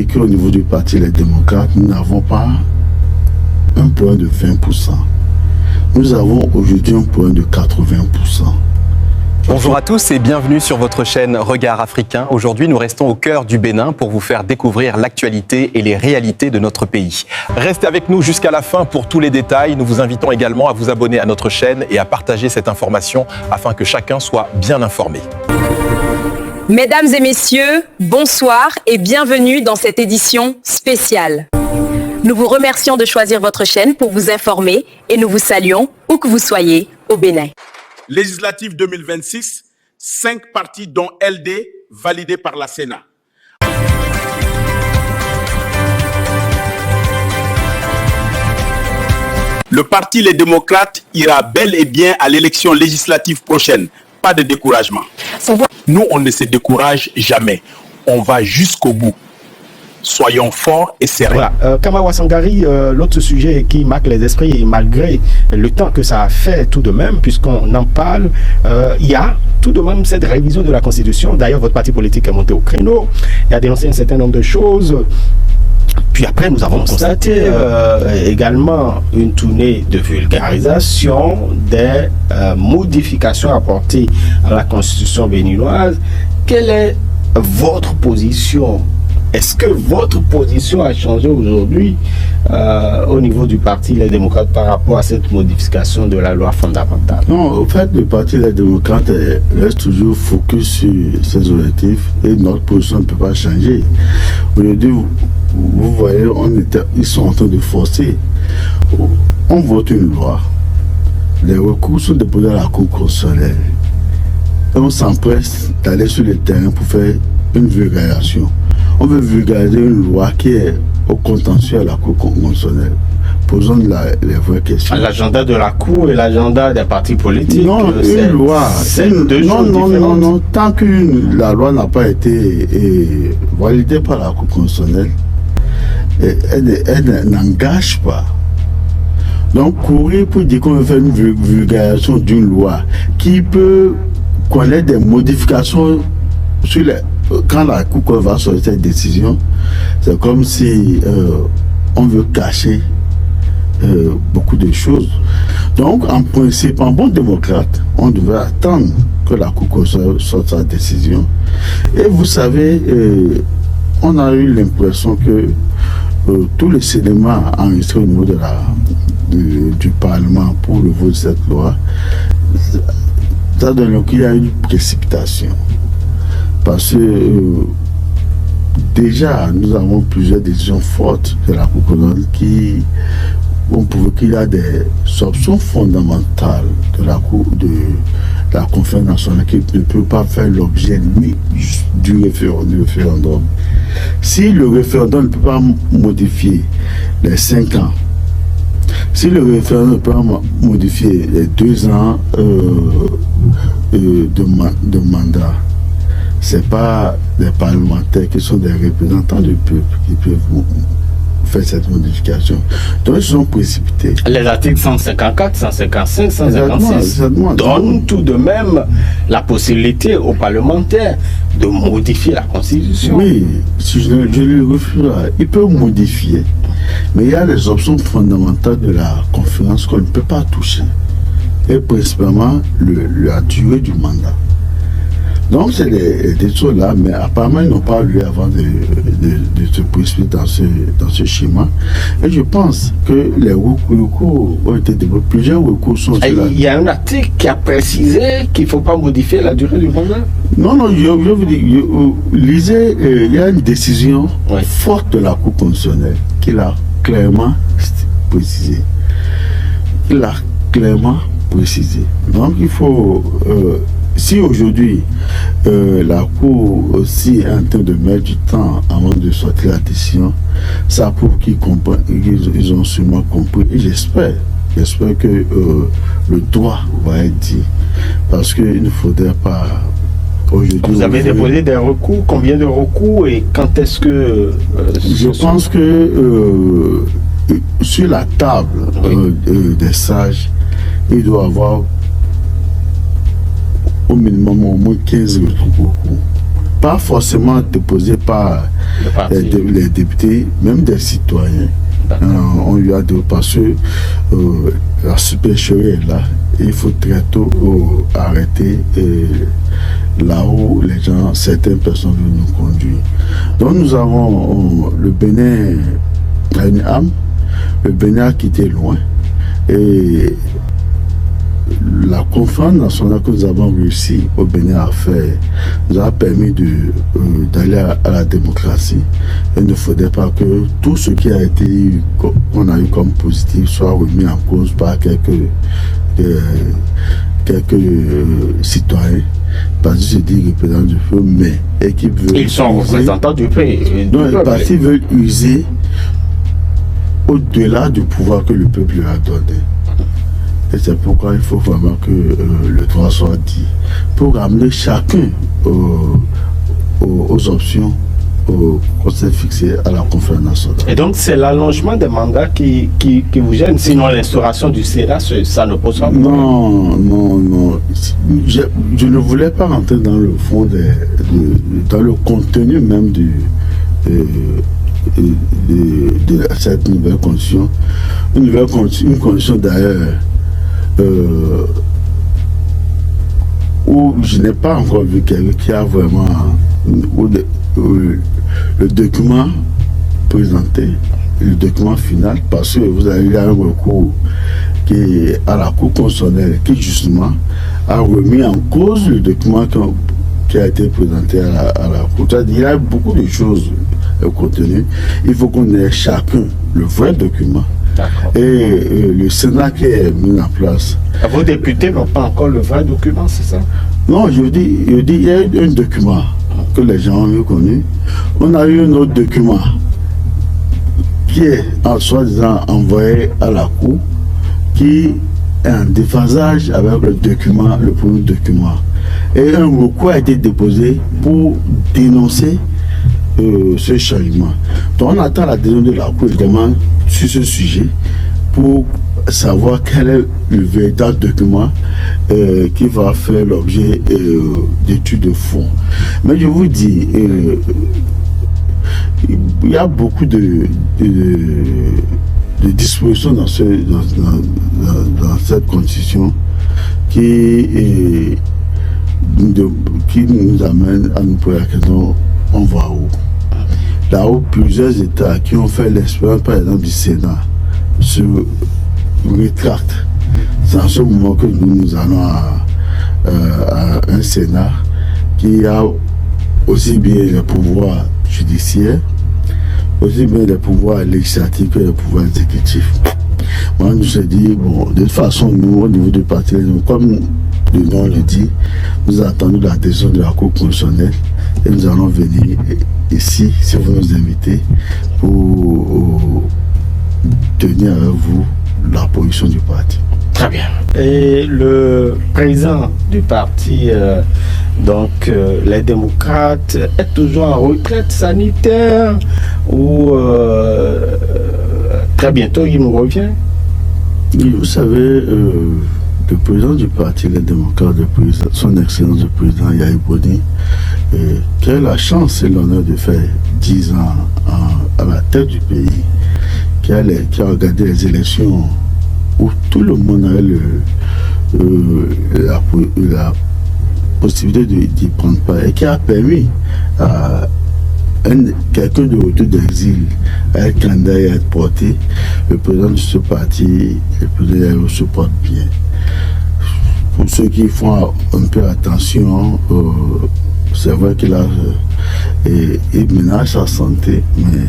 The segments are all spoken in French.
dit qu'au niveau du Parti Les Démocrates, nous n'avons pas un point de 20%. Nous avons aujourd'hui un point de 80%. Bonjour à tous et bienvenue sur votre chaîne Regard Africain. Aujourd'hui, nous restons au cœur du Bénin pour vous faire découvrir l'actualité et les réalités de notre pays. Restez avec nous jusqu'à la fin pour tous les détails. Nous vous invitons également à vous abonner à notre chaîne et à partager cette information afin que chacun soit bien informé. Mesdames et messieurs, bonsoir et bienvenue dans cette édition spéciale. Nous vous remercions de choisir votre chaîne pour vous informer et nous vous saluons où que vous soyez au Bénin. Législative 2026, 5 partis dont LD validés par la Sénat. Le parti Les Démocrates ira bel et bien à l'élection législative prochaine. Pas de découragement. Nous, on ne se décourage jamais. On va jusqu'au bout. Soyons forts et sereins. Voilà. Kamawa Sangari, l'autre sujet qui marque les esprits, et malgré le temps que ça a fait tout de même, puisqu'on en parle, il y a tout de même cette révision de la Constitution. D'ailleurs, votre parti politique est monté au créneau. Il a dénoncé un certain nombre de choses. Puis après, nous avons constaté également une tournée de vulgarisation des modifications apportées à la Constitution béninoise. Quelle est votre position ? Est-ce que votre position a changé aujourd'hui au niveau du Parti Les Démocrates par rapport à cette modification de la loi fondamentale? Non, au fait, le Parti Les Démocrates reste toujours focus sur ses objectifs et notre position ne peut pas changer. Aujourd'hui, vous voyez, ils sont en train de forcer. On vote une loi. Les recours sont déposés à la Cour constitutionnelle. Et on s'empresse d'aller sur le terrain pour faire une vulgarisation. On veut vulgariser une loi qui est au contentieux à la Cour constitutionnelle. Posons les vraies questions. L'agenda de la Cour et l'agenda des partis politiques. Non, une loi. Non. Tant que la loi n'a pas été validée par la Cour constitutionnelle, elle n'engage pas. Donc, courir pour dire qu'on veut faire une vulgarisation d'une loi qui peut connaître des modifications sur les. Quand la Cour va sortir cette décision, c'est comme si on veut cacher beaucoup de choses. Donc, en principe, en bon démocrate, on devrait attendre que la Cour sorte sa décision. Et vous savez, on a eu l'impression que tous les éléments enregistrés au niveau du Parlement pour le vote de cette loi, ça donne qu'il y a une précipitation. Parce que déjà, nous avons plusieurs décisions fortes de la Cour constitutionnelle qui ont prouvé qu'il y a des options fondamentales de la Cour de la Conférence nationale qui ne peut pas faire l'objet ni du référendum. Si le référendum ne peut pas modifier les 5 ans, si le référendum ne peut pas modifier les 2 ans de mandat, ce n'est pas des parlementaires qui sont des représentants du peuple qui peuvent faire cette modification. Donc ils sont précipités. Les articles 154, 155, 156 donnent tout de même la possibilité aux parlementaires de modifier la Constitution. Oui, si je le refuse, ils peuvent modifier. Mais il y a les options fondamentales de la conférence qu'on ne peut pas toucher. Et principalement la durée du mandat. Donc c'est des choses là, mais apparemment ils n'ont pas eu avant de se précipiter dans ce schéma. Et je pense que les recours ont été développés. Plusieurs recours sont sur Il y a un article qui a précisé qu'il ne faut pas modifier la durée du mandat. Non, je vous dis, lisez, il y a une décision forte de la Cour constitutionnelle qui l'a clairement précisé. Donc il faut... si aujourd'hui la Cour aussi est en train de mettre du temps avant de sortir la décision, ça prouve qu'ils comprennent, ils ont sûrement compris. Et j'espère que le droit va être dit. Parce qu'il ne faudrait pas aujourd'hui. Vous avez déposé des recours, combien de recours et quand est-ce que je pense que sur la table des sages, il doit y avoir au minimum au moins 15 recours pas forcément déposé par les députés, même des citoyens. On lui a dit parce que la supercherie est là, et il faut très tôt arrêter là où les gens, certaines personnes veulent nous conduire. Donc nous avons le Bénin a une âme, le Bénin a quitté loin, et la conférence nationale que nous avons réussi au Bénin à faire nous a permis d'aller à la démocratie. Et il ne faudrait pas que tout ce qui a été qu'on a eu comme positif soit remis en cause par quelques citoyens. Parce que je dis représentants du peuple, mais et qui veulent. Ils sont représentants du peuple. Non, parce qu'ils veulent user au-delà du pouvoir que le peuple leur a donné. Et c'est pourquoi il faut vraiment que le droit soit dit pour ramener chacun aux options qu'on s'est fixées à la conférence nationale. Et donc c'est l'allongement des mandats qui vous gêne, sinon l'instauration du Sénat, ça ne pose pas de problème. Non. Je ne voulais pas rentrer dans le fond, dans le contenu même de cette nouvelle condition. Une condition d'ailleurs où je n'ai pas encore vu quelqu'un qui a vraiment le document présenté, le document final, parce que vous avez eu un recours qui est à la Cour constitutionnelle qui justement a remis en cause le document qui a été présenté à la Cour. Il y a beaucoup de choses contenues. Il faut qu'on ait chacun le vrai document. Et le Sénat qui est mis en place. Vos députés n'ont pas encore le vrai document, c'est ça? Non, je dis, il y a un document que les gens ont reconnu. On a eu un autre document qui est en soi-disant envoyé à la Cour, qui est en déphasage avec le document, le premier document. Et un recours a été déposé pour dénoncer ce changement. Donc on attend la décision de la Cour également sur ce sujet pour savoir quel est le véritable document qui va faire l'objet d'études de fond. Mais je vous dis, il y a beaucoup de dispositions dans cette constitution qui nous amène à nous poser la question, on va où? Là où plusieurs États qui ont fait l'expérience, par exemple du Sénat, se rétractent. C'est en ce moment que nous allons à un Sénat qui a aussi bien les pouvoirs judiciaires, aussi bien les pouvoirs législatifs que les pouvoirs exécutifs. Moi, je me suis dit, bon, de toute façon, nous, au niveau du parti, comme le nom le dit, nous attendons la décision de la Cour constitutionnelle et nous allons venir ici, si vous nous invitez, pour tenir avec vous la position du parti. Très bien. Et le président du parti, les démocrates, est toujours en retraite sanitaire ou très bientôt il nous revient? Vous savez, le président du parti, les démocrates, son excellence le président Yahya Boni, qui a eu la chance et l'honneur de faire 10 ans à la tête du pays, qui a regardé les élections où tout le monde avait la possibilité d'y prendre part et qui a permis à quelqu'un de retour d'exil à être candidat et à être porté. Le président de ce parti, le président se porte bien. Pour ceux qui font un peu attention, c'est vrai qu'il il ménage sa santé, mais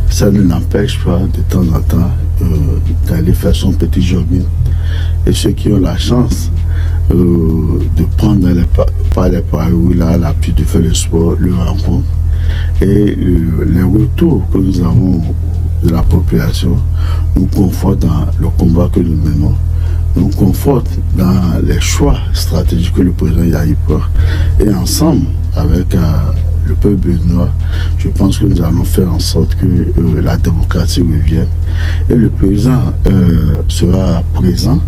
ça ne l'empêche pas de temps en temps d'aller faire son petit jogging. Et ceux qui ont la chance de prendre par les paris où il a l'habitude de faire le sport, le rencontre. Et les retours que nous avons de la population nous confortent dans le combat que nous menons, nous confortent dans les choix stratégiques que le président Yahya porte. Et ensemble, avec le peuple béninois, je pense que nous allons faire en sorte que la démocratie revienne. Et le président sera présent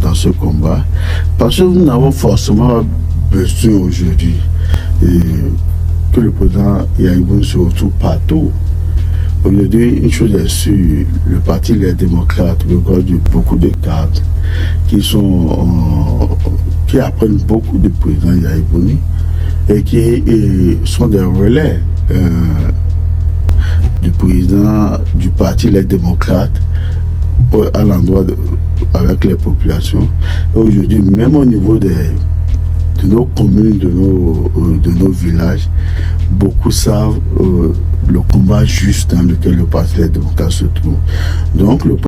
dans ce combat, parce que nous n'avons forcément besoin aujourd'hui et que le président Yaïboum se retrouve partout. Aujourd'hui, une chose est sûre, le parti Les Démocrates regarde beaucoup de cadres qui apprennent beaucoup du président Yaïboum et qui sont des relais du président du parti Les Démocrates à l'endroit avec les populations. Aujourd'hui, même au niveau de nos communes, de nos villages, beaucoup savent le combat juste dans lequel le parti Les Démocrates se trouve. Donc,